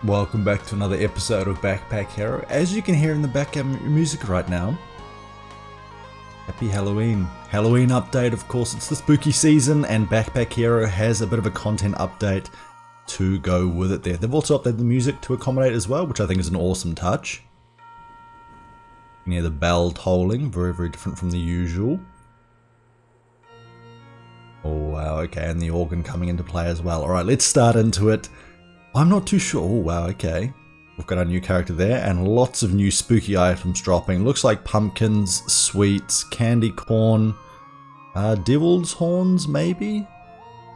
Welcome back to another episode of Backpack Hero. As you can hear in the background music right now, happy Halloween. Halloween update, of course, it's the spooky season and Backpack Hero has a bit of a content update to go with it there. They've also updated the music to accommodate as well, which I think is an awesome touch. You can hear the bell tolling, very, very different from the usual. Oh wow, okay, and the organ coming into play as well. Alright, let's start into it. I'm not too sure. Oh wow, okay. We've got our new character there and lots of new spooky items dropping. Looks like pumpkins, sweets, candy corn, devil's horns maybe?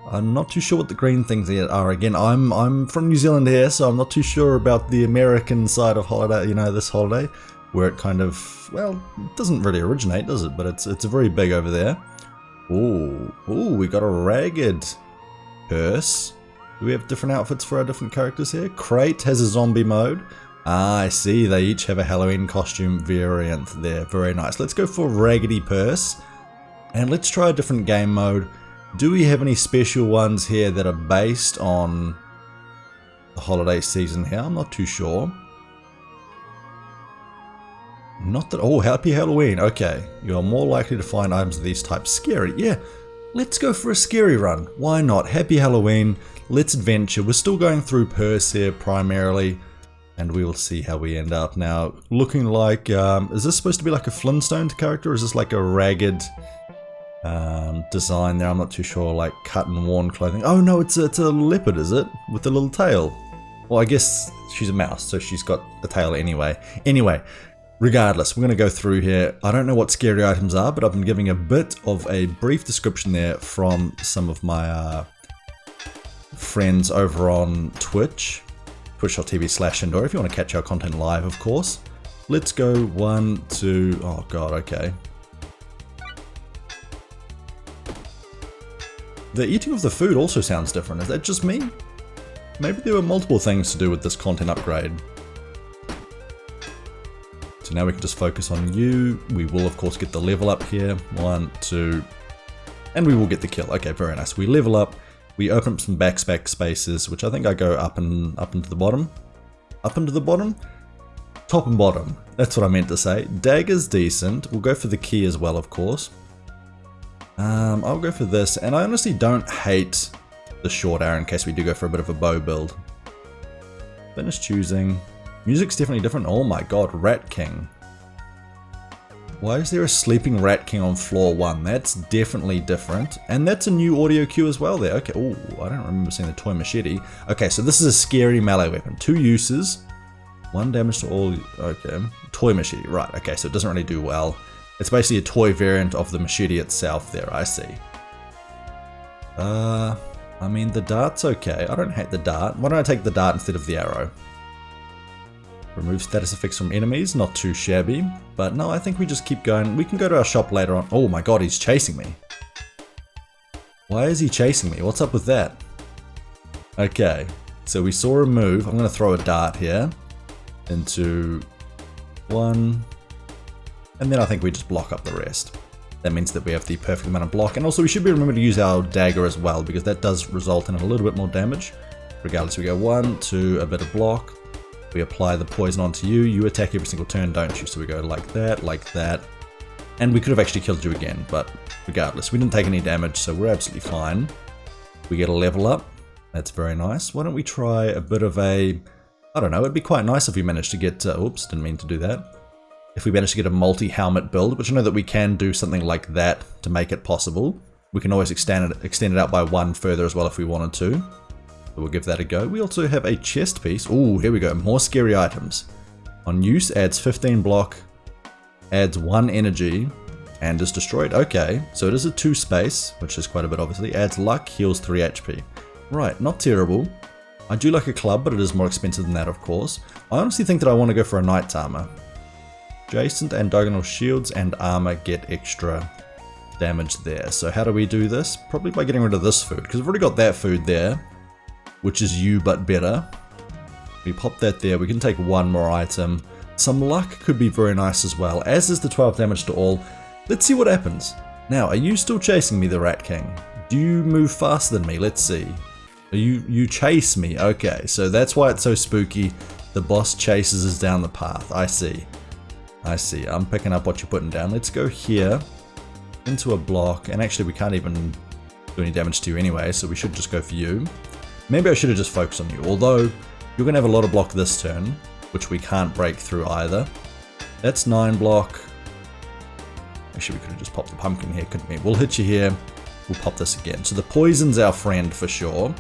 I'm not too sure what the green things are. Again, I'm from New Zealand here, so I'm not too sure about the American side of holiday, you know, this holiday, where it kind of, well, it doesn't really originate, does it? But it's very big over there. Ooh, we got a ragged purse. Do we have different outfits for our different characters here? Crate has a zombie mode. Ah, I see. They each have a Halloween costume variant there. Very nice. Let's go for Raggedy Purse. And let's try a different game mode. Do we have any special ones here that are based on the holiday season here? I'm not too sure. Not that... Oh, Happy Halloween. Okay. You are more likely to find items of these types scary. Yeah. Let's go for a scary run. Why not? Happy Halloween. Let's adventure. We're still going through Purse here primarily, and we will see how we end up. Now, looking like, is this supposed to be like a Flintstones character, or is this like a ragged design there? I'm not too sure, like cut and worn clothing. Oh no, it's a leopard, is it? With a little tail. Well, I guess she's a mouse, so she's got a tail anyway. Anyway, regardless, we're going to go through here. I don't know what scary items are, but I've been giving a bit of a brief description there from some of my friends over on Twitch, twitch.tv/Endor, if you want to catch our content live, of course. Let's go 1, 2, oh god, okay. The eating of the food also sounds different. Is that just me? Maybe there were multiple things to do with this content upgrade. So now we can just focus on you. We will of course get the level up here. 1, 2, and we will get the kill. Okay, very nice. We level up. We open up some backpack spaces, which I think I go up into the bottom. Up into the bottom? Top and bottom. That's what I meant to say. Dagger's decent. We'll go for the key as well, of course. I'll go for this, and I honestly don't hate the short arrow in case we do go for a bit of a bow build. Finish choosing. Music's definitely different. Oh my god, Rat King. Why is there a sleeping Rat King on floor 1? That's definitely different. And that's a new audio cue as well there. Okay, oh, I don't remember seeing the toy machete. Okay, so this is a scary melee weapon. 2 uses, 1 damage to all, okay. Toy machete, right, okay, so it doesn't really do well. It's basically a toy variant of the machete itself there, I see. I mean, the dart's okay. I don't hate the dart. Why don't I take the dart instead of the arrow? Remove status effects from enemies, not too shabby. But no, I think we just keep going. We can go to our shop later on. Oh my god, he's chasing me. Why is he chasing me? What's up with that? Okay, so we saw a move. I'm going to throw a dart here into 1. And then I think we just block up the rest. That means that we have the perfect amount of block. And also we should be remembering to use our dagger as well, because that does result in a little bit more damage. Regardless, we go 1, 2, a bit of block. We apply the poison onto you. You attack every single turn, don't you? So we go like that. And we could have actually killed you again, but regardless, we didn't take any damage, so we're absolutely fine. We get a level up. That's very nice. Why don't we try a bit of a... I don't know, it'd be quite nice if we managed to get... oops, didn't mean to do that. If we managed to get a multi-helmet build, which I know that we can do something like that to make it possible. We can always extend it out by 1 further as well if we wanted to. So we'll give that a go. We also have a chest piece. Ooh, here we go. More scary items. On use, adds 15 block, adds 1 energy, and is destroyed. Okay, so it is a 2 space, which is quite a bit obviously. Adds luck, heals 3 HP. Right, not terrible. I do like a club, but it is more expensive than that, of course. I honestly think that I want to go for a knight's armor. Adjacent and diagonal shields and armor get extra damage there. So how do we do this? Probably by getting rid of this food, because we've already got that food there, which is you but better. We pop that there. We can take 1 more item. Some luck could be very nice as well, as is the 12 damage to all. Let's see what happens. Now, are you still chasing me, the Rat King? Do you move faster than me? Let's see. You chase me. Okay, so that's why it's so spooky. The boss chases us down the path. I see. I see. I'm picking up what you're putting down. Let's go here into a block. And actually, we can't even do any damage to you anyway, so we should just go for you. Maybe I should have just focused on you. Although, you're going to have a lot of block this turn, which we can't break through either. That's 9 block. Actually, we could have just popped the pumpkin here, couldn't we? We'll hit you here. We'll pop this again. So the poison's our friend for sure.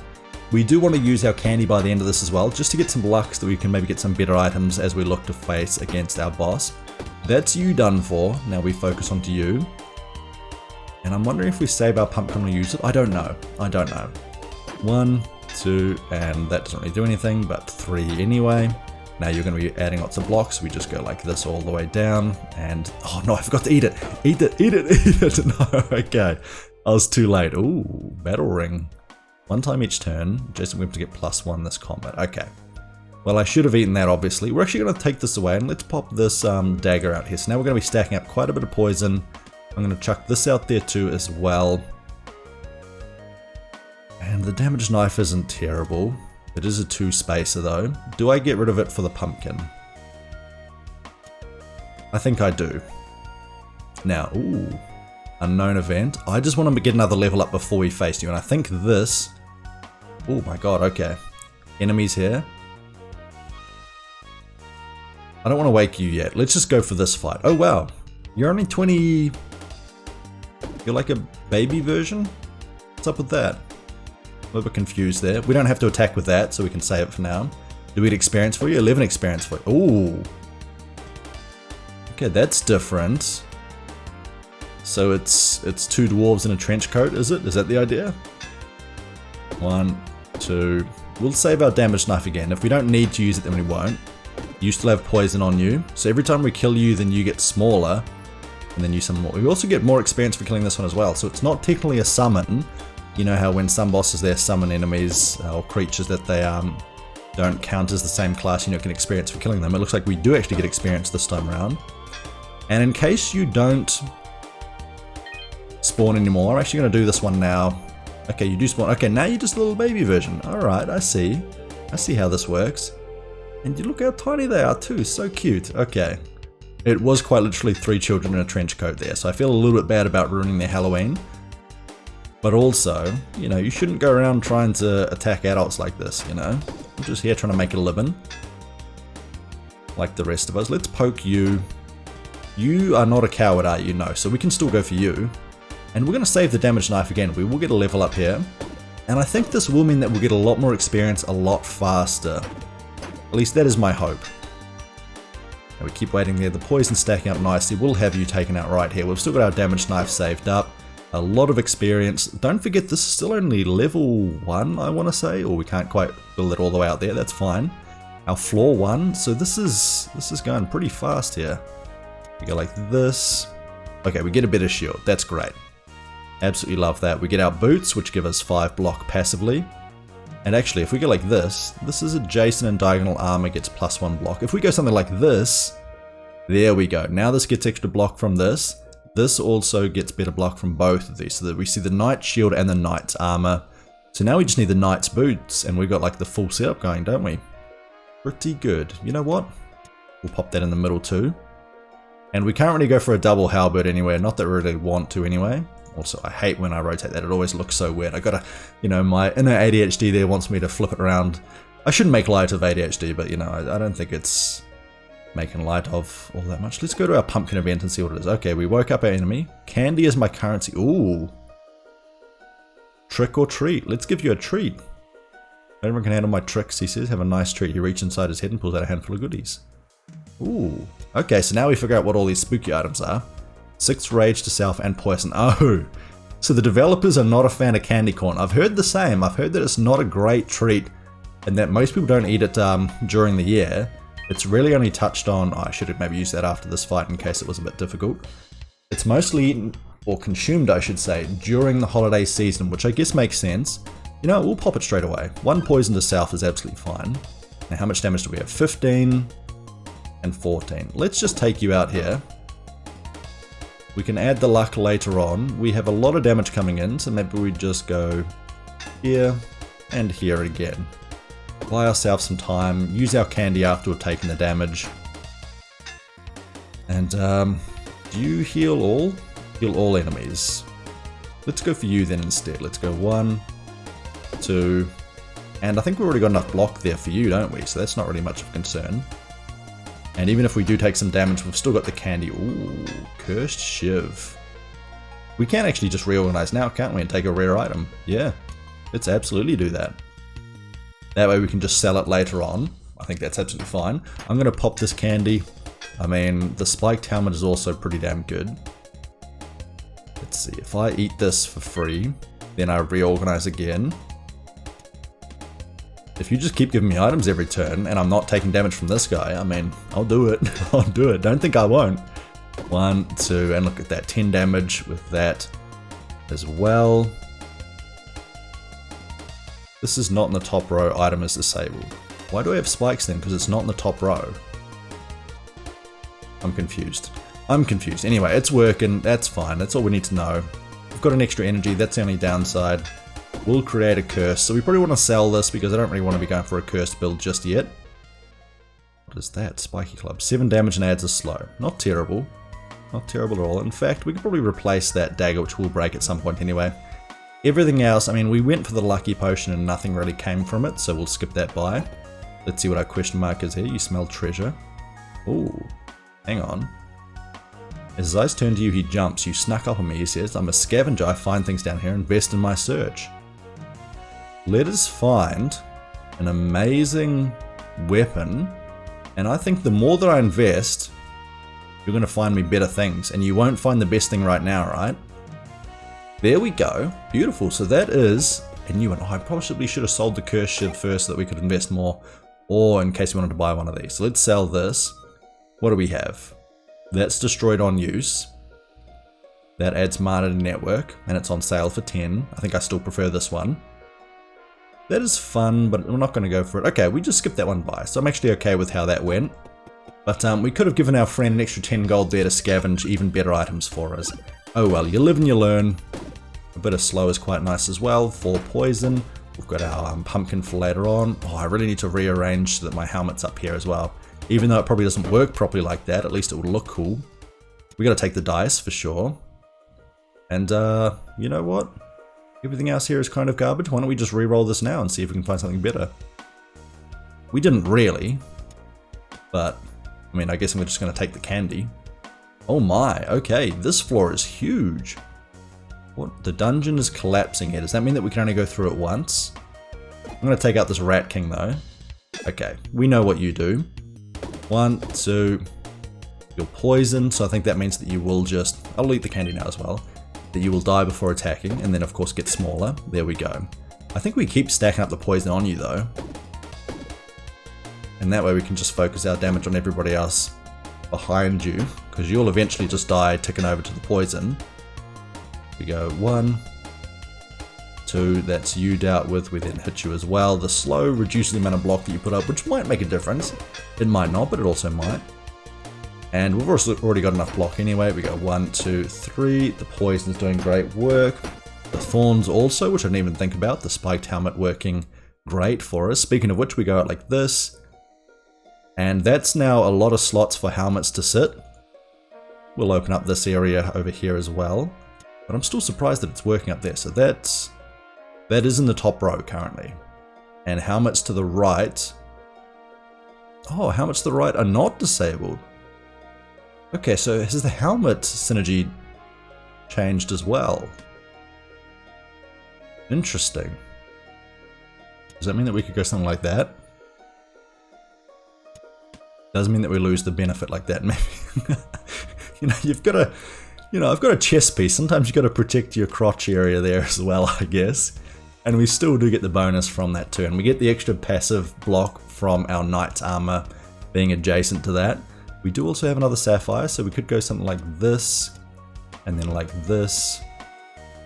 We do want to use our candy by the end of this as well, just to get some luck so that we can maybe get some better items as we look to face against our boss. That's you done for. Now we focus onto you. And I'm wondering if we save our pumpkin or use it. I don't know. I don't know. 1, 2, and that doesn't really do anything, but 3 anyway. Now you're going to be adding lots of blocks. We just go like this all the way down. And, oh no, I forgot to eat it. Eat it, eat it, eat it. No, okay. I was too late. Ooh, battle ring. 1 time each turn, Jason Wimp to get +1 this combat. Okay. Well, I should have eaten that, obviously. We're actually going to take this away, and let's pop this dagger out here. So now we're going to be stacking up quite a bit of poison. I'm going to chuck this out there too as well. And the damage knife isn't terrible. It is a 2-spacer though. Do I get rid of it for the pumpkin? I think I do. Now, ooh. Unknown event. I just want to get another level up before we face you, and I think this... Oh my god, okay. Enemies here. I don't want to wake you yet. Let's just go for this fight. Oh wow. You're only 20... You're like a baby version? What's up with that? A little bit confused there. We don't have to attack with that, so we can save it for now. Do we get experience for you? 11 experience for you. Ooh. Okay, that's different. So it's 2 dwarves in a trench coat, is it? Is that the idea? 1, 2. We'll save our damage knife again. If we don't need to use it, then we won't. You still have poison on you. So every time we kill you, then you get smaller. And then you summon more. We also get more experience for killing this one as well. So it's not technically a summon. You know how when some bosses there summon enemies or creatures that they don't count as the same class, you know, get experience for killing them. It looks like we do actually get experience this time around. And in case you don't spawn anymore, I'm actually going to do this one now. Okay, you do spawn. Okay, now you're just a little baby version. Alright, I see. I see how this works. And you look how tiny they are too. So cute. Okay. It was quite literally 3 children in a trench coat there, so I feel a little bit bad about ruining their Halloween. But also, you know, you shouldn't go around trying to attack adults like this, you know? I'm just here trying to make a living. Like the rest of us. Let's poke you. You are not a coward, are you? No, so we can still go for you. And we're going to save the damage knife again. We will get a level up here. And I think this will mean that we'll get a lot more experience a lot faster. At least that is my hope. And we keep waiting there. The poison's stacking up nicely. We'll have you taken out right here. We've still got our damage knife saved up. A lot of experience. Don't forget, this is still only level 1, I want to say. Or we can't quite build it all the way out there. That's fine. Our floor 1. So this is going pretty fast here. We go like this. Okay, we get a bit of shield. That's great. Absolutely love that. We get our boots, which give us 5 block passively. And actually, if we go like this is adjacent and diagonal armor gets +1 block. If we go something like this, there we go. Now this gets extra block from this. This also gets better block from both of these, so that we see the knight shield and the knight's armor. So now we just need the knight's boots, and we've got like the full setup going, don't we? Pretty good. You know what? We'll pop that in the middle too. And we can't really go for a double halberd anywhere, not that we really want to anyway. Also, I hate when I rotate that, it always looks so weird. I gotta, you know, my inner ADHD there wants me to flip it around. I shouldn't make light of ADHD, but you know, I don't think it's making light of all that much. Let's go to our pumpkin event and see what it is. Okay, we woke up our enemy. Candy is my currency. Ooh. Trick or treat. Let's give you a treat. Everyone can handle my tricks, he says. Have a nice treat. He reaches inside his head and pulls out a handful of goodies. Ooh. Okay, so now we figure out what all these spooky items are. 6 rage to self and poison. Oh, so the developers are not a fan of candy corn. I've heard the same. I've heard that it's not a great treat and that most people don't eat it during the year. It's really only touched on, I should have maybe used that after this fight in case it was a bit difficult. It's mostly eaten, or consumed I should say, during the holiday season, which I guess makes sense. You know, we'll pop it straight away. 1 poison to self is absolutely fine. Now how much damage do we have? 15 and 14. Let's just take you out here. We can add the luck later on. We have a lot of damage coming in, so maybe we just go here, and here again. Buy ourselves some time, use our candy after we've taken the damage. And do you heal all? Heal all enemies. Let's go for you then instead. Let's go 1, 2, and I think we've already got enough block there for you, don't we? So that's not really much of a concern. And even if we do take some damage, we've still got the candy. Ooh, Cursed Shiv. We can actually just reorganize now, can't we, and take a rare item? Yeah, let's absolutely do that. That way we can just sell it later on. I think that's absolutely fine. I'm going to pop this candy. I mean, the spiked helmet is also pretty damn good. Let's see, if I eat this for free, then I reorganize again. If you just keep giving me items every turn and I'm not taking damage from this guy, I mean, I'll do it. I'll do it. Don't think I won't. 1, 2, and look at that, 10 damage with that as well. This is not in the top row, item is disabled. Why do I have spikes then? Because it's not in the top row. I'm confused. Anyway, it's working, that's fine, that's all we need to know. We've got an extra energy, that's the only downside. We'll create a curse, so we probably want to sell this because I don't really want to be going for a cursed build just yet. What is that? Spiky Club. 7 damage and adds a slow. Not terrible. Not terrible at all. In fact, we could probably replace that dagger, which will break at some point anyway. Everything else, I mean, we went for the lucky potion and nothing really came from it, so we'll skip that by. Let's see what our question mark is here. You smell treasure. Ooh, hang on. As his eyes turn to you, he jumps. You snuck up on me, he says. I'm a scavenger. I find things down here. Invest in my search. Let us find an amazing weapon, and I think the more that I invest, you're going to find me better things, and you won't find the best thing right now, right? There we go. Beautiful. So that is a new one. Oh, I probably should have sold the Curse Shiv first so that we could invest more, or in case we wanted to buy one of these. So let's sell this. What do we have? That's destroyed on use. That adds mana to network, and it's on sale for 10. I think I still prefer this one. That is fun, but we're not going to go for it. Okay, we just skipped that one by, so I'm actually okay with how that went. But we could have given our friend an extra 10 gold there to scavenge even better items for us. Oh well, you live and you learn. A bit of slow is quite nice as well. 4 poison. We've got our pumpkin for later on. Oh, I really need to rearrange so that my helmet's up here as well. Even though it probably doesn't work properly like that, at least it would look cool. We got to take the dice for sure. And you know what? Everything else here is kind of garbage. Why don't we just re-roll this now and see if we can find something better? We didn't really, but I mean, I guess we're just going to take the candy. Oh my, okay, this floor is huge. What? The dungeon is collapsing here. Does that mean that we can only go through it once? I'm going to take out this Rat King though. Okay, we know what you do. 1, 2, you're poisoned, so I think that means that you will just, I'll eat the candy now as well, that you will die before attacking, and then of course get smaller. There we go. I think we keep stacking up the poison on you though. And that way we can just focus our damage on everybody else behind you, because you'll eventually just die ticking over to the poison. We go 1, 2, that's you dealt with, we then hit you as well. The slow reduces the amount of block that you put up, which might make a difference. It might not, but it also might. And we've also already got enough block anyway. We go 1, 2, 3. The poison's doing great work. The thorns also, which I didn't even think about. The spiked helmet working great for us. Speaking of which, we go out like this. And that's now a lot of slots for helmets to sit. We'll open up this area over here as well. But I'm still surprised that it's working up there. So that is in the top row currently. And helmets to the right. Oh, helmets to the right are not disabled. Okay, so has the helmet synergy changed as well? Interesting. Does that mean that we could go something like that? Does mean that we lose the benefit like that, maybe. You know, you've got to, you know, I've got a chest piece. Sometimes you've got to protect your crotch area there as well, I guess. And we still do get the bonus from that turn. We get the extra passive block from our knight's armor being adjacent to that. We do also have another sapphire, so we could go something like this, and then like this.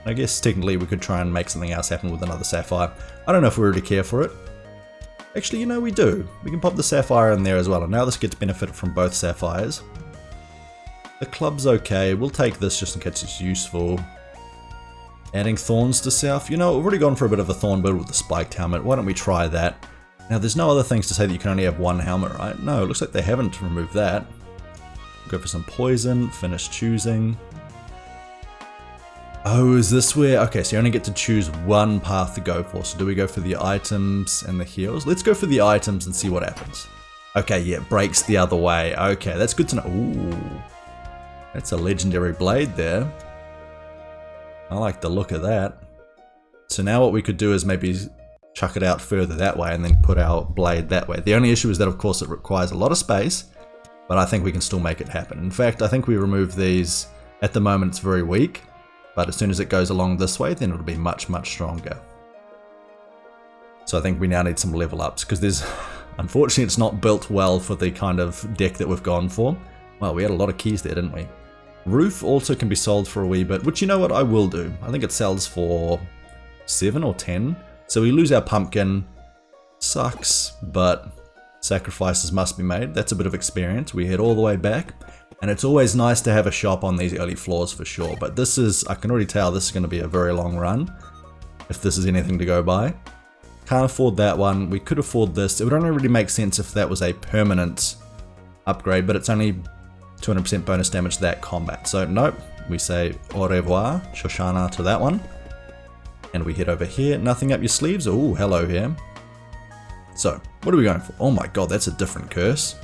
I guess technically we could try and make something else happen with another sapphire. I don't know if we really care for it. Actually, you know, we do. We can pop the sapphire in there as well, and now this gets benefit from both sapphires. The club's okay. We'll take this just in case it's useful. Adding thorns to self. You know, we've already gone for a bit of a thorn build with the spiked helmet. Why don't we try that? Now, there's no other things to say that you can only have one helmet, right? No, it looks like they haven't removed that. Go for some poison, finish choosing. Oh, is this where... Okay, so you only get to choose one path to go for. So do we go for the items and the heals? Let's go for the items and see what happens. Okay, yeah, it breaks the other way. Okay, that's good to know. Ooh, that's a legendary blade there. I like the look of that. So now what we could do is maybe chuck it out further that way and then put our blade that way. The only issue is that, of course, it requires a lot of space, but I think we can still make it happen. In fact, I think we remove these. At the moment, it's very weak, but as soon as it goes along this way, then it'll be much, much stronger. So I think we now need some level ups, because there's... Unfortunately, it's not built well for the kind of deck that we've gone for. Well, we had a lot of keys there, didn't we? Roof also can be sold for a wee bit, which you know what, I will do. I think it sells for 7 or 10. So we lose our pumpkin. Sucks, but sacrifices must be made. That's a bit of experience. We head all the way back. And it's always nice to have a shop on these early floors for sure. But this is, I can already tell this is going to be a very long run. If this is anything to go by. Can't afford that one. We could afford this. It would only really make sense if that was a permanent upgrade, but it's only 200% bonus damage to that combat. So nope, we say au revoir, Shoshana to that one. And we head over here. Nothing up your sleeves. Oh, hello here. So, what are we going for? Oh my god, that's a different curse.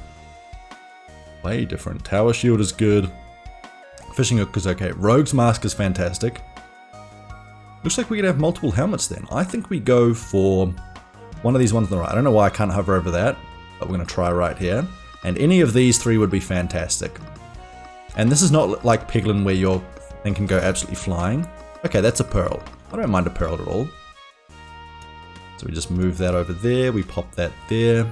Way different. Tower shield is good. Fishing hook is okay. Rogue's mask is fantastic. Looks like we could have multiple helmets then. I think we go for one of these ones on the right. I don't know why I can't hover over that, but we're going to try right here. And any of these three would be fantastic. And this is not like Peglin where your thing can go absolutely flying. Okay, that's a pearl. I don't mind a pearl at all. So we just move that over there. We pop that there.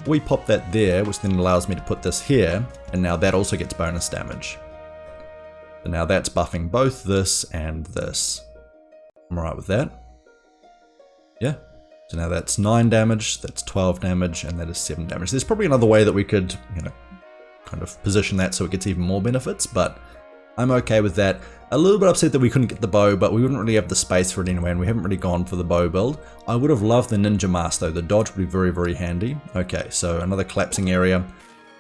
We pop that there, which then allows me to put this here. And now that also gets bonus damage. So now that's buffing both this and this. I'm alright with that. Yeah. So now that's 9 damage, that's 12 damage, and that is 7 damage. There's probably another way that we could, you know, kind of position that so it gets even more benefits, but I'm okay with that. A little bit upset that we couldn't get the bow, but we wouldn't really have the space for it anyway, and we haven't really gone for the bow build. I would have loved the ninja mask though. The dodge would be very, very handy. Okay, so another collapsing area.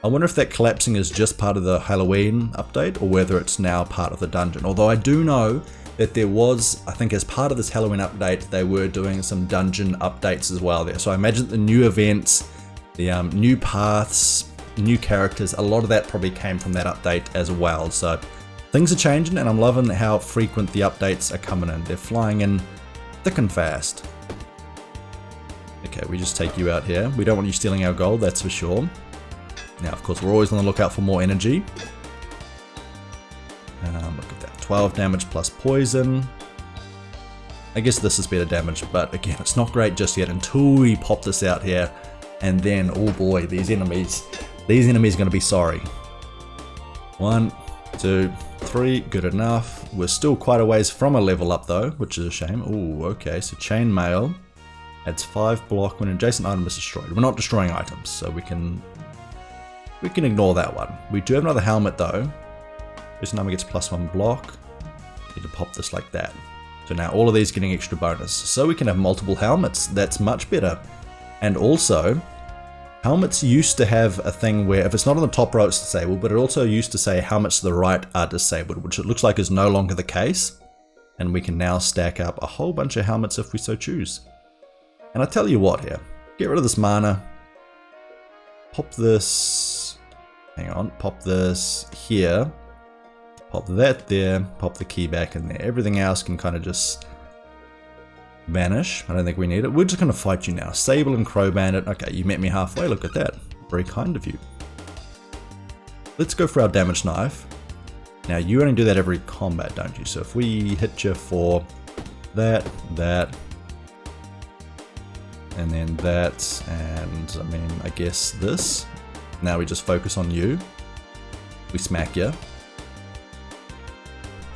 I wonder if that collapsing is just part of the Halloween update, or whether it's now part of the dungeon. Although I do know that there was, I think as part of this Halloween update, they were doing some dungeon updates as well there. So I imagine the new events, the new paths, new characters, a lot of that probably came from that update as well. So things are changing, and I'm loving how frequent the updates are coming in. They're flying in thick and fast. Okay, we just take you out here. We don't want you stealing our gold, that's for sure. Now, of course, we're always on the lookout for more energy. Look at that, 12 damage plus poison. I guess this is better damage, but again, it's not great just yet until we pop this out here. And then, oh boy, these enemies are going to be sorry. 1, 2, 3, good enough. We're still quite a ways from a level up though, which is a shame. Oh, okay, so chainmail adds 5 block when an adjacent item is destroyed. We're not destroying items, so we can ignore that one. We do have another helmet though. This number gets +1 block. Need to pop this like that. So now all of these getting extra bonus. So we can have multiple helmets. That's much better. And also, helmets used to have a thing where if it's not on the top row it's disabled, but it also used to say helmets to the right are disabled, which it looks like is no longer the case. And we can now stack up a whole bunch of helmets if we so choose. And I tell you what here, get rid of this mana. Pop this, hang on, pop this here. Pop that there, pop the key back in there. Everything else can kind of just vanish. I don't think we need it. We're just going to fight you now. Sable and Crow Bandit. Okay, you met me halfway. Look at that. Very kind of you. Let's go for our damage knife. Now, you only do that every combat, don't you? So if we hit you for that, and then that, and I mean, I guess this. Now we just focus on you. We smack you.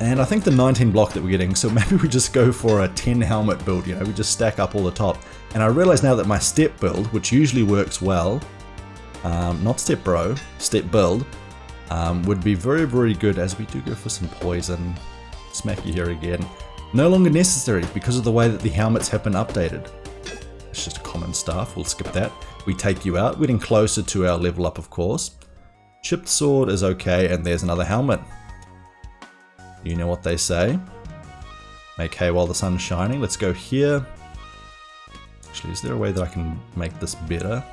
And I think the 19 block that we're getting, so maybe we just go for a 10 helmet build, you know, we just stack up all the top. And I realize now that my step build, which usually works well, not step bro, step build, would be very, very good as we do go for some poison. Smack you here again. No longer necessary because of the way that the helmets have been updated. It's just a common staff, we'll skip that. We take you out, we're getting closer to our level up of course. Chipped sword is okay, and there's another helmet. You know what they say. Make hay while the sun's shining. Let's go here. Actually, is there a way that I can make this better?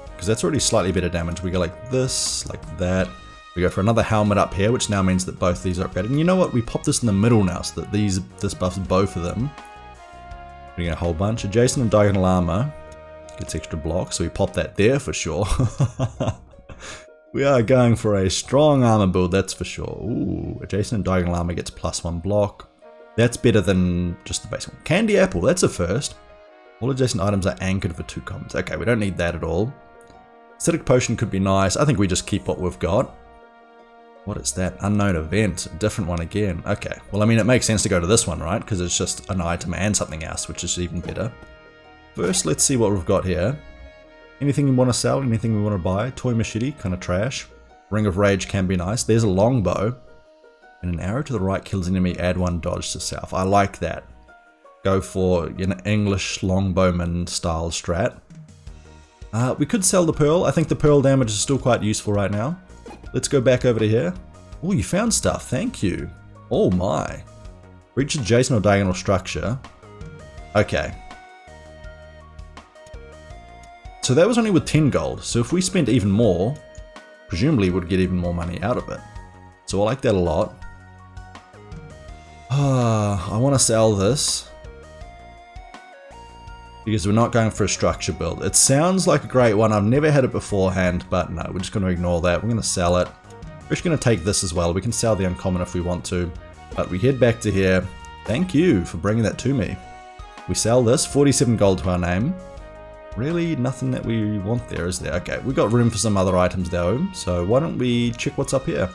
Because that's already slightly better damage. We go like this, like that. We go for another helmet up here, which now means that both these are upgraded. And you know what? We pop this in the middle now, so that this buffs both of them. We're getting a whole bunch. Adjacent and diagonal armor gets extra block, so we pop that there for sure. We are going for a strong armor build, that's for sure. Ooh, adjacent and diagonal armor gets +1 block. That's better than just the base one. Candy apple, that's a first. All adjacent items are anchored for 2 commons. Okay, we don't need that at all. Acidic potion could be nice. I think we just keep what we've got. What is that? Unknown event. A different one again. Okay, well I mean it makes sense to go to this one, right? Because it's just an item and something else, which is even better. First, let's see what we've got here. Anything we want to sell, anything we want to buy. Toy machete, kind of trash. Ring of Rage can be nice. There's a longbow. And an arrow to the right kills enemy, add 1 dodge to self. I like that. Go for an English longbowman style strat. We could sell the pearl. I think the pearl damage is still quite useful right now. Let's go back over to here. Oh, you found stuff. Thank you. Oh my. Reach adjacent or diagonal structure. Okay. So that was only with 10 gold, so if we spent even more, presumably we'd get even more money out of it. So I like that a lot. I want to sell this, because we're not going for a structure build. It sounds like a great one, I've never had it beforehand, but no, we're just going to ignore that. We're going to sell it. We're just going to take this as well. We can sell the uncommon if we want to, but we head back to here. Thank you for bringing that to me. We sell this, 47 gold to our name. Really nothing that we want there, is there? Okay, we've got room for some other items though, so why don't we check what's up here.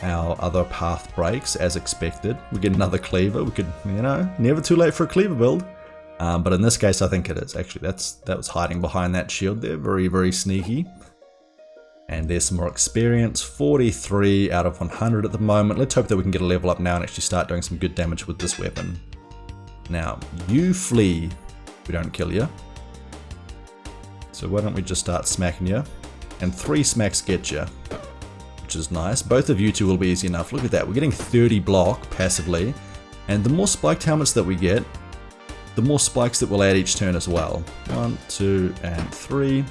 Our other path breaks, as expected. We get another cleaver. We could, you know, never too late for a cleaver build. But in this case, I think it is. Actually, that was hiding behind that shield there. Very, very sneaky. And there's some more experience. 43 out of 100 at the moment. Let's hope that we can get a level up now and actually start doing some good damage with this weapon. Now, you flee. We don't kill you. So why don't we just start smacking you? And 3 smacks get you, which is nice. Both of you two will be easy enough. Look at that, we're getting 30 block passively, and the more spiked helmets that we get, the more spikes that we'll add each turn as well. 1, 2, and 3.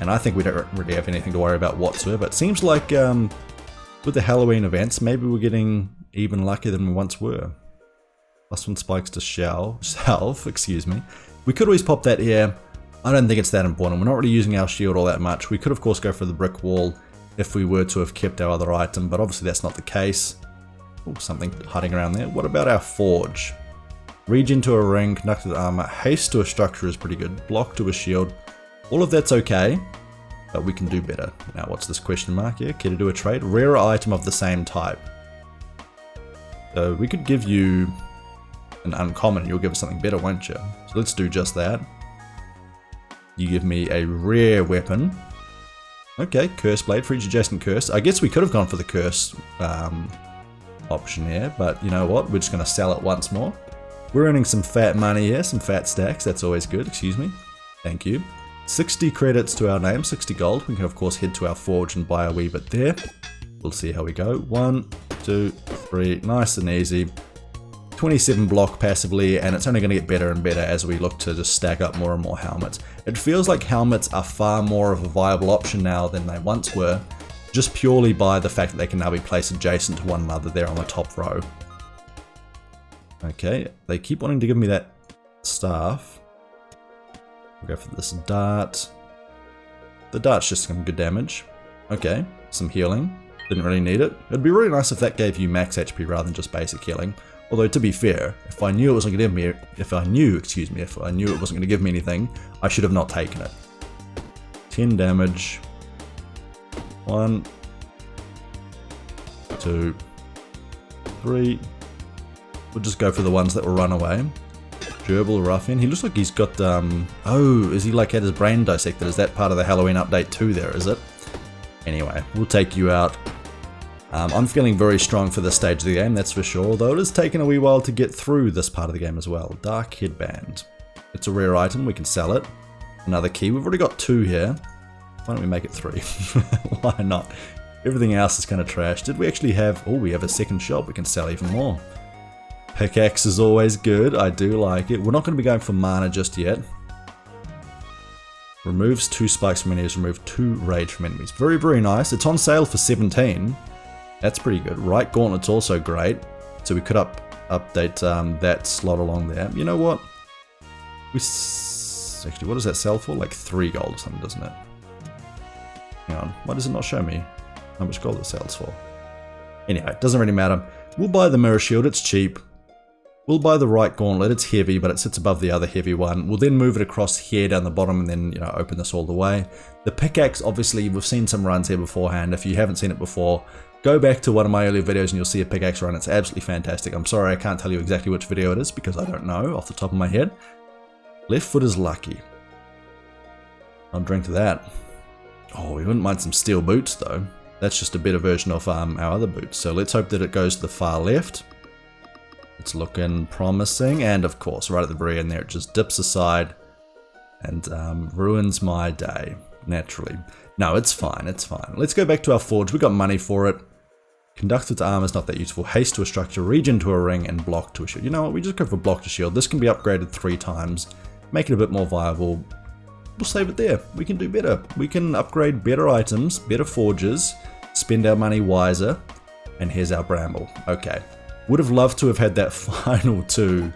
And I think we don't really have anything to worry about whatsoever. It seems like with the Halloween events, maybe we're getting even luckier than we once were. +1 spikes to self, excuse me. We could always pop that here. I don't think it's that important. We're not really using our shield all that much. We could of course go for the brick wall if we were to have kept our other item, but obviously that's not the case. Oh, something hiding around there. What about our forge? Regen to a ring, conducted armor, haste to a structure is pretty good, block to a shield. All of that's okay, but we can do better. Now what's this question mark here? Care to do a trade? Rarer item of the same type. So we could give you an uncommon, you'll give us something better, won't you? So let's do just that. You give me a rare weapon. Okay, curse blade for each adjacent curse. I guess we could have gone for the curse option here, but you know what? We're just going to sell it once more. We're earning some fat money here, some fat stacks. That's always good. Excuse me. Thank you. 60 credits to our name, 60 gold. We can of course head to our forge and buy a wee bit there. We'll see how we go. 1, 2, 3. Nice and easy. 27 block passively, and it's only going to get better and better as we look to just stack up more and more helmets. It feels like helmets are far more of a viable option now than they once were, just purely by the fact that they can now be placed adjacent to one another there on the top row. Okay, they keep wanting to give me that staff. We'll go for this dart. The dart's just some good damage. Okay, some healing. Didn't really need it. It'd be really nice if that gave you max HP rather than just basic healing. Although to be fair, if I knew it wasn't going to give me, if I knew it wasn't going to give me anything, I should have not taken it. 10 damage. 1, 2, 3. We'll just go for the ones that will run away. Gerbil Ruffian. He looks like he's got, oh, is he like had his brain dissected? Is that part of the Halloween update too there, is it? Anyway, we'll take you out. I'm feeling very strong for this stage of the game, that's for sure, although it has taken a wee while to get through this part of the game as well. Dark Headband. It's a rare item, we can sell it. Another key, we've already got 2 here. Why don't we make it 3? Why not? Everything else is kind of trash. Did we actually have... Oh, we have a second shop, we can sell even more. Pickaxe is always good, I do like it. We're not going to be going for mana just yet. Removes 2 spikes from enemies, remove 2 rage from enemies. Very, very nice. It's on sale for 17. That's pretty good. Right Gauntlet's also great. So we could update that slot along there. You know what? Actually, what does that sell for? Like 3 gold or something, doesn't it? Hang on. Why does it not show me how much gold it sells for? Anyway, it doesn't really matter. We'll buy the Mirror Shield. It's cheap. We'll buy the Right Gauntlet. It's heavy, but it sits above the other heavy one. We'll then move it across here down the bottom and then, you know, open this all the way. The pickaxe, obviously, we've seen some runs here beforehand. If you haven't seen it before, go back to one of my earlier videos and you'll see a pickaxe run. It's absolutely fantastic. I'm sorry I can't tell you exactly which video it is because I don't know off the top of my head. Left foot is lucky. I'll drink to that. Oh, we wouldn't mind some steel boots though. That's just a better version of our other boots. So let's hope that it goes to the far left. It's looking promising, and of course, right at the very end there, it just dips aside and ruins my day, naturally. No, it's fine, it's fine. Let's go back to our forge. We got money for it. Conductor to armor is not that useful. Haste to a structure, regen to a ring, and block to a shield. You know what, we just go for block to shield. This can be upgraded 3 times, make it a bit more viable. We'll save it there. We can do better. We can upgrade better items, better forges, spend our money wiser, and here's our bramble. Okay. Would have loved to have had that final two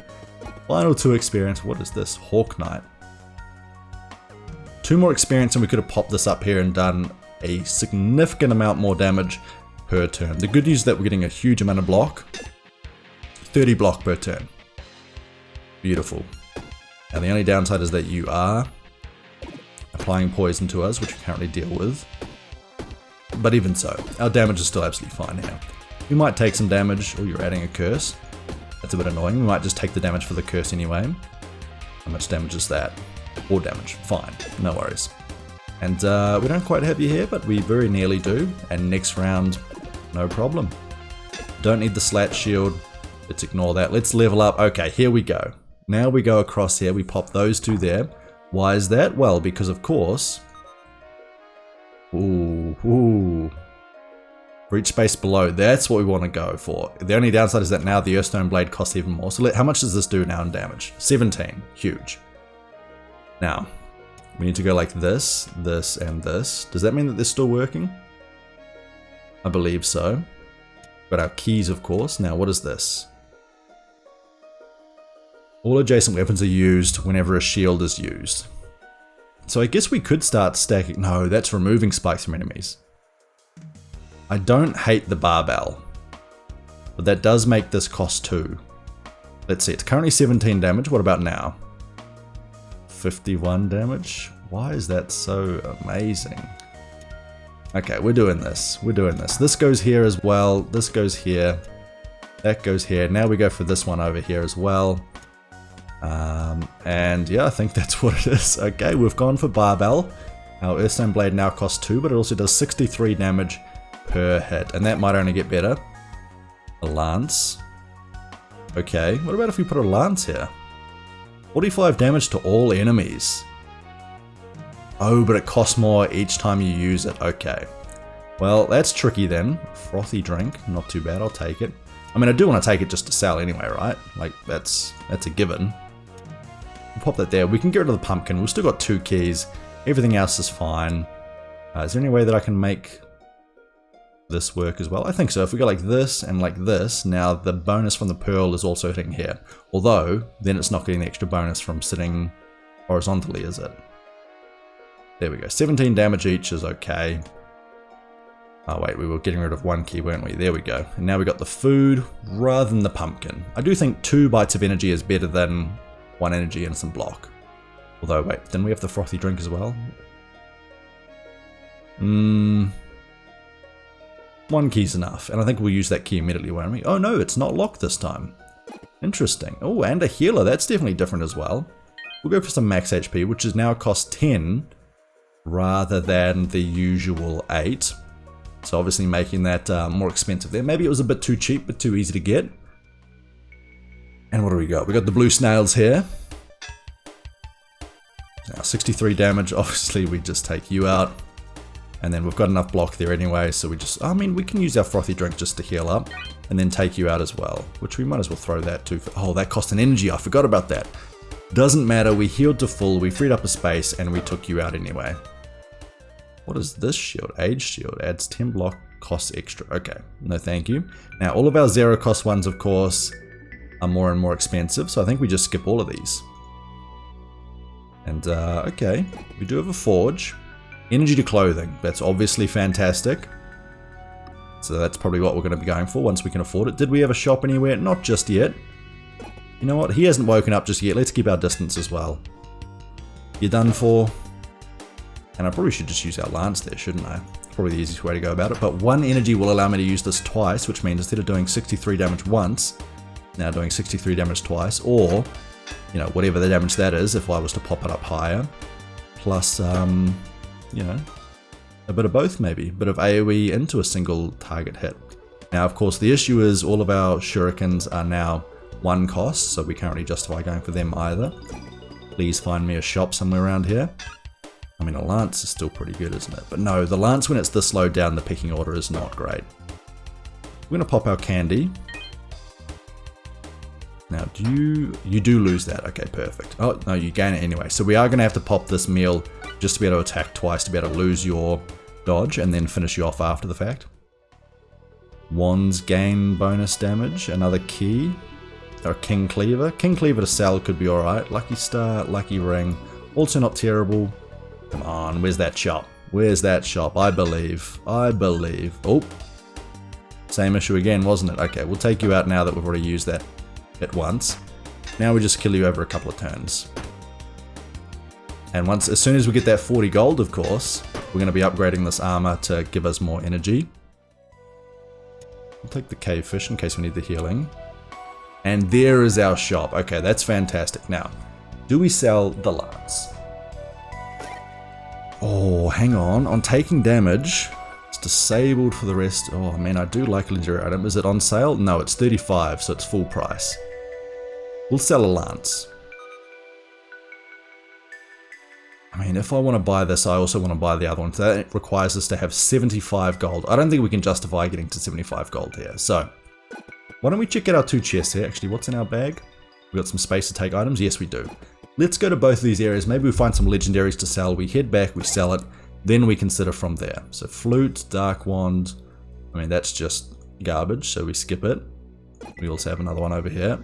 experience. What is this? Hawk Knight. 2 more experience and we could have popped this up here and done a significant amount more damage per turn. The good news is that we're getting a huge amount of block. 30 block per turn. Beautiful. And the only downside is that you are applying poison to us, which we currently deal with. But even so, our damage is still absolutely fine here. We might take some damage. Oh, you're adding a curse. That's a bit annoying. We might just take the damage for the curse anyway. How much damage is that? 4 damage. Fine. No worries. And we don't quite have you here, but we very nearly do. And next round, no problem. Don't need the slat shield. Let's ignore that. Let's level up. Okay, here we go. Now we go across here. We pop those 2 there. Why is that? Well, because of course... Ooh. Reach space below, that's what we want to go for. The only downside is that now the Earthstone Blade costs even more. So how much does this do now in damage? 17, huge. Now, we need to go like this, this, and this. Does that mean that they're still working? I believe so. Got our keys, of course. Now, what is this? All adjacent weapons are used whenever a shield is used. So I guess we could start stacking... No, that's removing spikes from enemies. I don't hate the barbell, but that does make this cost 2. Let's see, it's currently 17 damage. What about now? 51 damage? Why is that so amazing? Okay, we're doing this. We're doing this. This goes here as well. This goes here. That goes here. Now we go for this one over here as well. And yeah, I think that's what it is. Okay, we've gone for barbell. Our Earthstone Blade now costs 2, but it also does 63 damage per hit, and that might only get better. A lance. Okay, what about if we put a lance here? 45 damage to all enemies. Oh, but it costs more each time you use it. Okay. Well, that's tricky then. Frothy drink, not too bad, I'll take it. I mean, I do want to take it just to sell anyway, right? Like, that's a given. We'll pop that there. We can get rid of the pumpkin. We've still got 2 keys. Everything else is fine. Is there any way that I can make this work as well? I think so. If we go like this and like this, now the bonus from the pearl is also hitting here. Although, then it's not getting the extra bonus from sitting horizontally, is it? There we go. 17 damage each is okay. Oh wait, we were getting rid of 1 key, weren't we? There we go. And now we got the food rather than the pumpkin. I do think 2 bites of energy is better than 1 energy and some block. Although, wait, didn't we have the frothy drink as well? 1 key's enough, and I think we'll use that key immediately, won't we? Oh no, it's not locked this time. Interesting. Oh, and a healer, that's definitely different as well. We'll go for some max HP, which is now cost 10 rather than the usual 8. So obviously making that more expensive there. Maybe it was a bit too cheap, but too easy to get. And what do we got? We got the blue snails here. Now 63 damage, obviously we just take you out. And then we've got enough block there anyway, so we just, I mean, we can use our frothy drink just to heal up. And then take you out as well, which we might as well throw that too. Oh, that cost an energy, I forgot about that. Doesn't matter, we healed to full, we freed up a space, and we took you out anyway. What is this shield? Age shield, adds 10 block, costs extra. Okay, no thank you. Now all of our 0 cost ones, of course, are more and more expensive, so I think we just skip all of these. And okay, we do have a forge. Energy to clothing, that's obviously fantastic. So that's probably what we're going to be going for once we can afford it. Did we have a shop anywhere? Not just yet. You know what, he hasn't woken up just yet, let's keep our distance as well. You're done for. And I probably should just use our lance there, shouldn't I? Probably the easiest way to go about it. But 1 energy will allow me to use this twice, which means instead of doing 63 damage once, now doing 63 damage twice, or, you know, whatever the damage that is, if I was to pop it up higher, plus, you know, a bit of both maybe, a bit of AoE into a single target hit. Now, of course, the issue is all of our shurikens are now 1 cost, so we can't really justify going for them either. Please find me a shop somewhere around here. I mean, a lance is still pretty good, isn't it? But no, the lance, when it's this low down the pecking order, is not great. We're going to pop our candy. Now, you do lose that. Okay, perfect. Oh, no, you gain it anyway. So we are going to have to pop this meal just to be able to attack twice, to be able to lose your dodge, and then finish you off after the fact. Wands gain bonus damage. Another key. Or King Cleaver. King Cleaver to sell could be alright. Lucky Star, Lucky Ring. Also not terrible. Come on, where's that shop? Where's that shop? I believe. I believe. Oh. Same issue again, wasn't it? Okay, we'll take you out now that we've already used that hit once. Now we just kill you over a couple of turns. And as soon as we get that 40 gold, of course, we're going to be upgrading this armor to give us more energy. We'll take the cave fish in case we need the healing. And there is our shop. Okay, that's fantastic. Now, do we sell the lance? Oh, hang on. On taking damage, it's disabled for the rest. Oh man, I do like a legendary item. Is it on sale? No, it's 35, so it's full price. We'll sell a lance. I mean, if I want to buy this, I also want to buy the other one. So that requires us to have 75 gold. I don't think we can justify getting to 75 gold here. So, why don't we check out our 2 chests here? Actually, what's in our bag? We got some space to take items? Yes, we do. Let's go to both of these areas. Maybe we find some legendaries to sell. We head back, we sell it. Then we consider from there. So flute, dark wand. I mean, that's just garbage, so we skip it. We also have another one over here.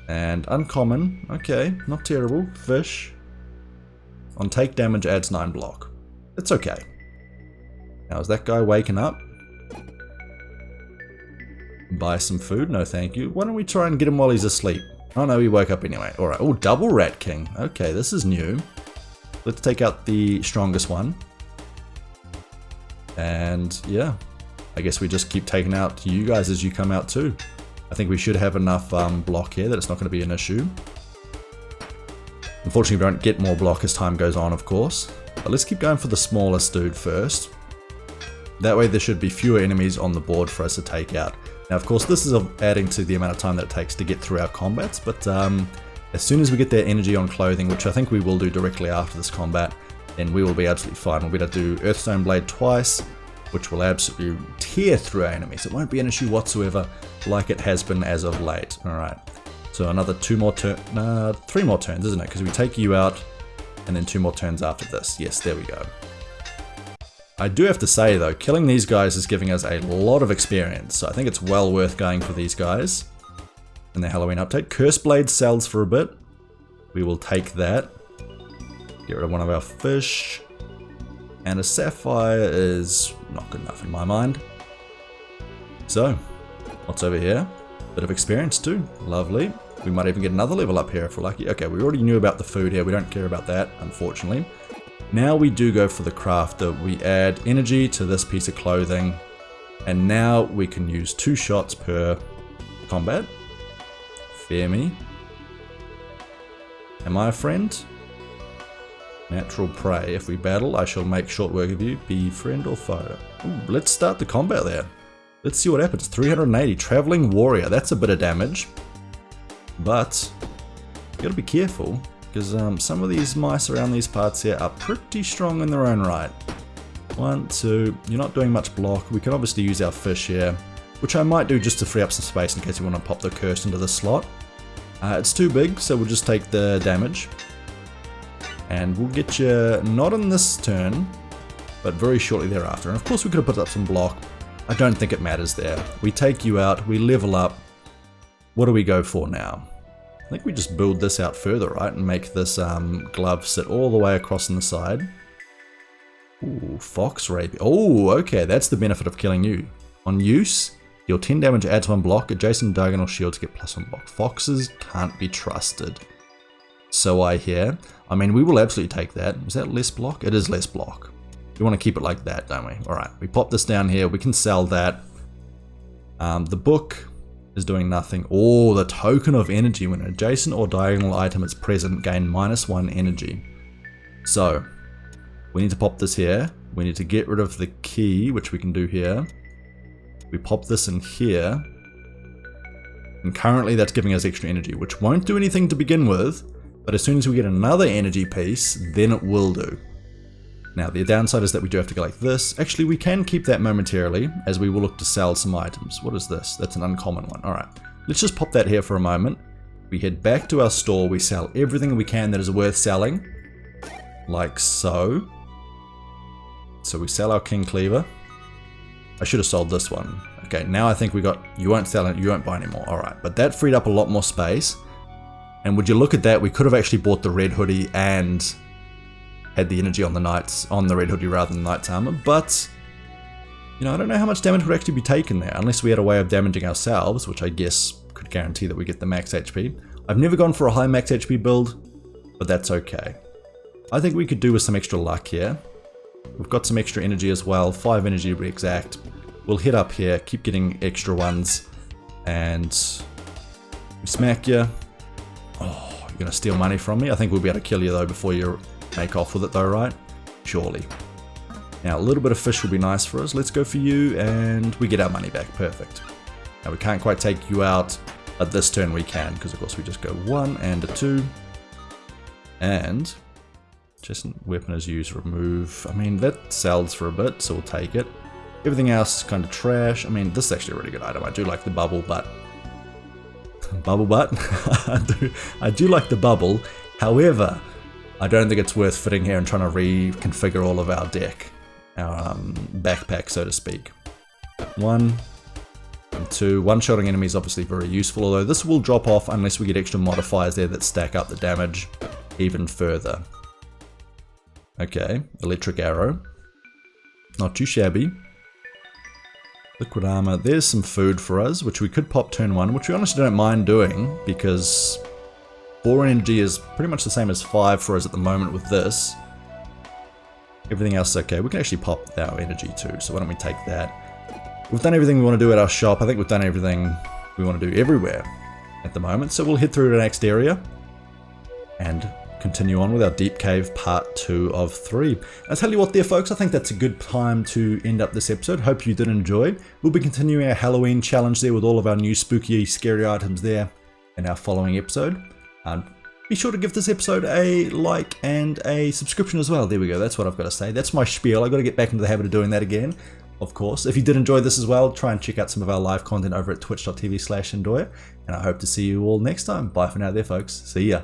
And uncommon. Okay, not terrible. Fish. On take damage adds 9 block. It's okay. Now, is that guy waking up? Buy some food? No, thank you. Why don't we try and get him while he's asleep? Oh no, he woke up anyway. Alright. Oh, double rat king. Okay, this is new. Let's take out the strongest one. And yeah, I guess we just keep taking out you guys as you come out too. I think we should have enough block here that it's not going to be an issue. Unfortunately, we don't get more block as time goes on, of course. But let's keep going for the smallest dude first. That way there should be fewer enemies on the board for us to take out. Now, of course, this is adding to the amount of time that it takes to get through our combats, but as soon as we get that energy on clothing, which I think we will do directly after this combat, then we will be absolutely fine. We'll be able to do Earthstone Blade twice, which will absolutely tear through our enemies. It won't be an issue whatsoever, like it has been as of late. Alright, so another 3 more turns, isn't it? Because we take you out, and then 2 more turns after this. Yes, there we go. I do have to say though, killing these guys is giving us a lot of experience, so I think it's well worth going for these guys. In the Halloween update, Curse Blade sells for a bit. We will take that. Get rid of one of our fish. And a sapphire is not good enough in my mind. So, what's over here? Bit of experience too. Lovely. We might even get another level up here if we're lucky. Okay, we already knew about the food here. We don't care about that, unfortunately. Now we do go for the crafter. We add energy to this piece of clothing. And now we can use 2 shots per combat. Fear me. Am I a friend? Natural prey. If we battle, I shall make short work of you. Be friend or foe. Ooh, let's start the combat there. Let's see what happens. 380, Traveling Warrior. That's a bit of damage. But you gotta be careful, because some of these mice around these parts here are pretty strong in their own right. 1, 2, you're not doing much block. We can obviously use our fish here, which I might do just to free up some space in case we want to pop the curse into the slot. It's too big, so we'll just take the damage. And we'll get you not on this turn, but very shortly thereafter. And of course we could have put up some block. I don't think it matters there. We take you out, we level up. What do we go for now? I think we just build this out further, right? And make this glove sit all the way across on the side. Ooh, Fox Rapier. Oh, okay, that's the benefit of killing you. On use, deal 10 damage, adds 1 block. Adjacent diagonal shields get +1 block. Foxes can't be trusted. So I hear. I mean, we will absolutely take that. Is that less block? It is less block. We want to keep it like that, don't we? Alright, we pop this down here. We can sell that. The book is doing nothing. Oh, the token of energy. When an adjacent or diagonal item is present, gain -1 energy. So, we need to pop this here. We need to get rid of the key, which we can do here. We pop this in here. And currently that's giving us extra energy, which won't do anything to begin with. But as soon as we get another energy piece, then it will do. Now, the downside is that we do have to go like this. Actually, we can keep that momentarily, as we will look to sell some items. What is this? That's an uncommon one. Alright, let's just pop that here for a moment. We head back to our store. We sell everything we can that is worth selling. Like so. So we sell our King Cleaver. I should have sold this one. Okay, now I think we got... You won't sell it, you won't buy anymore. Alright, but that freed up a lot more space. And would you look at that, we could have actually bought the red hoodie and... had the energy on the knights, on the red hoodie rather than knight's armor, but you know, I don't know how much damage would actually be taken there unless we had a way of damaging ourselves, which I guess could guarantee that we get the max HP. I've never gone for a high max HP build, but that's okay. I think we could do with some extra luck here. We've got some extra energy as well, 5 energy to be exact. We'll hit up here, keep getting extra ones, and we smack you. Oh, you're gonna steal money from me? I think we'll be able to kill you though before you make off with it though, right? Surely. Now a little bit of fish will be nice for us. Let's go for you and we get our money back. Perfect. Now we can't quite take you out, but this turn we can, because of course we just go 1 and a 2. And just weapon is used, remove. I mean, that sells for a bit, so we'll take it. Everything else is kind of trash. I mean, this is actually a really good item. I do like the bubble butt. Bubble butt? I do like the bubble. However, I don't think it's worth fitting here and trying to reconfigure all of our deck. Our backpack, so to speak. 1 and 2. One-shotting enemies obviously very useful, although this will drop off unless we get extra modifiers there that stack up the damage even further. Okay, electric arrow. Not too shabby. Liquid armor. There's some food for us, which we could pop turn 1, which we honestly don't mind doing, because 4 energy is pretty much the same as 5 for us at the moment with this. Everything else is okay. We can actually pop our energy too, so why don't we take that. We've done everything we want to do at our shop. I think we've done everything we want to do everywhere at the moment, so we'll head through to the next area and continue on with our deep cave part 2 of 3. I'll tell you what there, folks, I think that's a good time to end up this episode. Hope you did enjoy. We'll be continuing our Halloween challenge there with all of our new spooky, scary items there in our following episode. Be sure to give this episode a like and a subscription as well. There we go, that's what I've got to say. That's my spiel. I've got to get back into the habit of doing that again, of course. If you did enjoy this as well, try and check out some of our live content over at twitch.tv/endoy, and I hope to see you all next time. Bye for now there, folks. See ya.